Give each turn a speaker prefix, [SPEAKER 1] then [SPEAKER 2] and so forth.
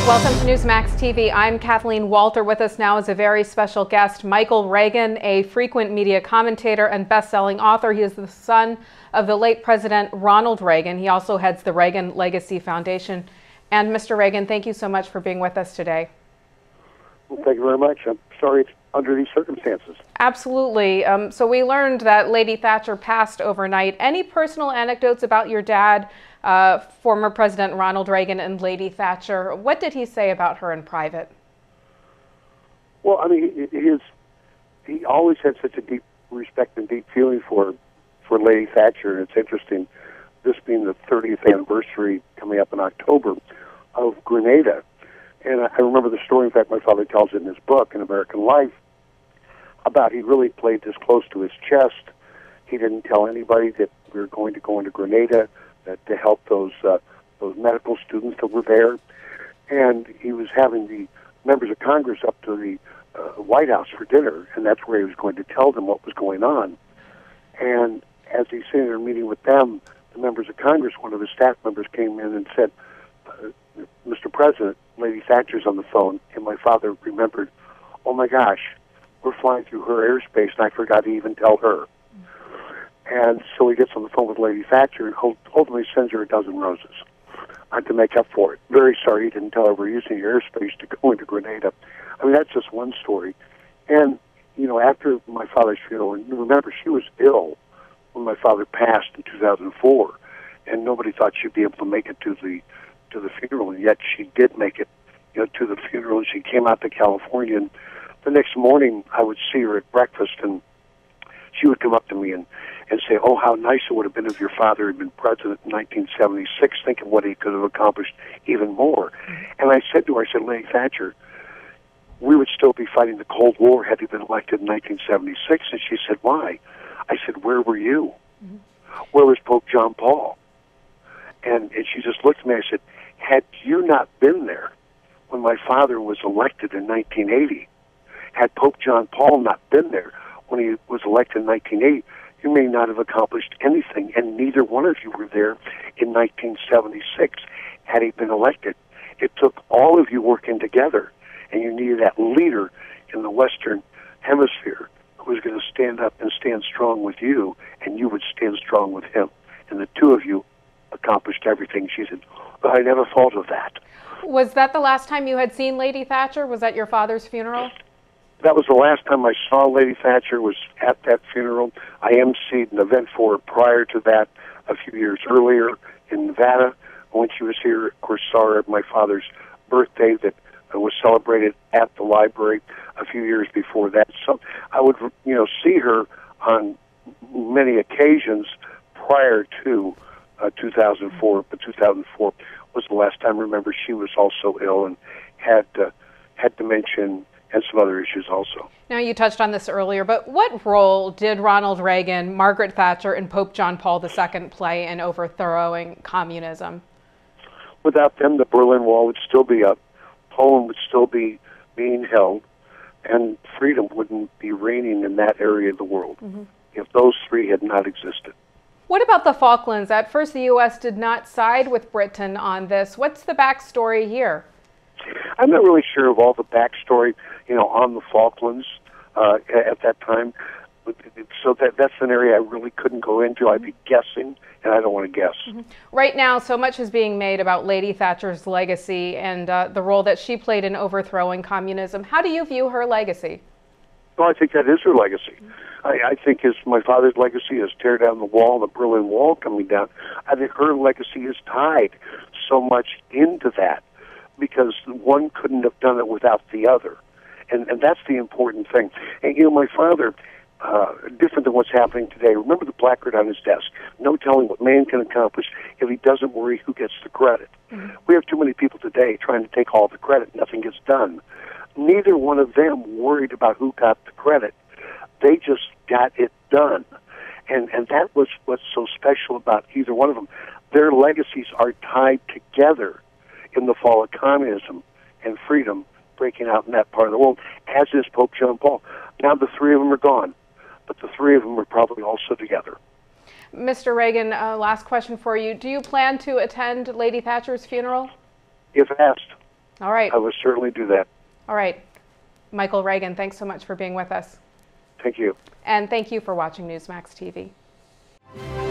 [SPEAKER 1] Welcome to Newsmax TV. I'm Kathleen Walter. With us now is a very special guest, Michael Reagan, a frequent media commentator and best-selling author. He is the son of the late President Ronald Reagan. He also heads the Reagan Legacy Foundation. And Mr. Reagan, thank you so much for being with us today.
[SPEAKER 2] Well, thank you very much. I'm sorry it's under these circumstances.
[SPEAKER 1] Absolutely. So we learned that Lady Thatcher passed overnight. Any personal anecdotes about your dad, former President Ronald Reagan, and Lady Thatcher? What did he say about her in private?
[SPEAKER 2] Well, I mean, he always had such a deep respect and deep feeling for Lady Thatcher. And it's interesting, this being the 30th anniversary coming up in October of Grenada. And I remember the story, in fact, my father tells it in his book, In American Life, about he really played this close to his chest. He didn't tell anybody that we were going to go into Grenada to help those medical students that were there. And he was having the members of Congress up to the White House for dinner, and that's where he was going to tell them what was going on. And as he's sitting there meeting with them, the members of Congress, one of his staff members came in and said, Mr. President, Lady Thatcher's on the phone. And my father remembered, oh my gosh, we're flying through her airspace, and I forgot to even tell her. And so he gets on the phone with Lady Thatcher and ultimately sends her a dozen roses to make up for it. Very sorry he didn't tell her we're using your airspace to go into Grenada. I mean, that's just one story. And, you know, after my father's funeral, and remember, she was ill when my father passed in 2004, and nobody thought she'd be able to make it to the funeral, and yet she did make it, you know, to the funeral. And she came out to California, and the next morning I would see her at breakfast, and she would come up to me and say, oh, how nice it would have been if your father had been president in 1976. Think of what he could have accomplished even more. And I said to her, I said, Lady Thatcher, we would still be fighting the Cold War had he been elected in 1976. And she said, why? I said, where were you? Where was Pope John Paul? And she just looked at me. I said, had you not been there when my father was elected in 1980, had Pope John Paul not been there when he was elected in 1980, you may not have accomplished anything, and neither one of you were there in 1976 had he been elected. It took all of you working together, and you needed that leader in the Western Hemisphere who was going to stand up and stand strong with you, and you would stand strong with him. And the two of you accomplished everything. She said, but I never thought of that.
[SPEAKER 1] Was that the last time you had seen Lady Thatcher? Was that your father's funeral?
[SPEAKER 2] That was the last time I saw Lady Thatcher, was at that funeral. I emceed an event for her prior to that a few years earlier in Nevada. When she was here, of course, saw her at my father's birthday that was celebrated at the library a few years before that. So I would, you know, see her on many occasions prior to 2004, but 2004 was the last time. Remember, she was also ill and had dementia and some other issues also.
[SPEAKER 1] Now, you touched on this earlier, but what role did Ronald Reagan, Margaret Thatcher, and Pope John Paul II play in overthrowing communism?
[SPEAKER 2] Without them, the Berlin Wall would still be up, Poland would still be being held, and freedom wouldn't be reigning in that area of the world if those three had not existed.
[SPEAKER 1] What about the Falklands? At first, the U.S. did not side with Britain on this. What's the backstory here?
[SPEAKER 2] I'm not really sure of all the backstory, you know, on the Falklands at that time. So that's an area I really couldn't go into. I'd be guessing, and I don't want to guess.
[SPEAKER 1] Right now, so much is being made about Lady Thatcher's legacy and the role that she played in overthrowing communism. How do you view her legacy?
[SPEAKER 2] Well, I think that is her legacy. I think my father's legacy is tear down the wall, the Berlin Wall coming down. I think her legacy is tied so much into that, because one couldn't have done it without the other. And that's the important thing. And, you know, my father, different than what's happening today, remember the placard on his desk, no telling what man can accomplish if he doesn't worry who gets the credit. We have too many people today trying to take all the credit. Nothing gets done. Neither one of them worried about who got the credit. They just got it done. And that was what's so special about either one of them. Their legacies are tied together in the fall of communism and freedom breaking out in that part of the world, as is Pope John Paul. Now the three of them are gone, but the three of them are probably also together.
[SPEAKER 1] Mr. Reagan, last question for you. Do you plan to attend Lady Thatcher's funeral?
[SPEAKER 2] If asked.
[SPEAKER 1] All right.
[SPEAKER 2] I will certainly do that.
[SPEAKER 1] All right. Michael Reagan, thanks so much for being with us.
[SPEAKER 2] Thank you.
[SPEAKER 1] And thank you for watching Newsmax TV.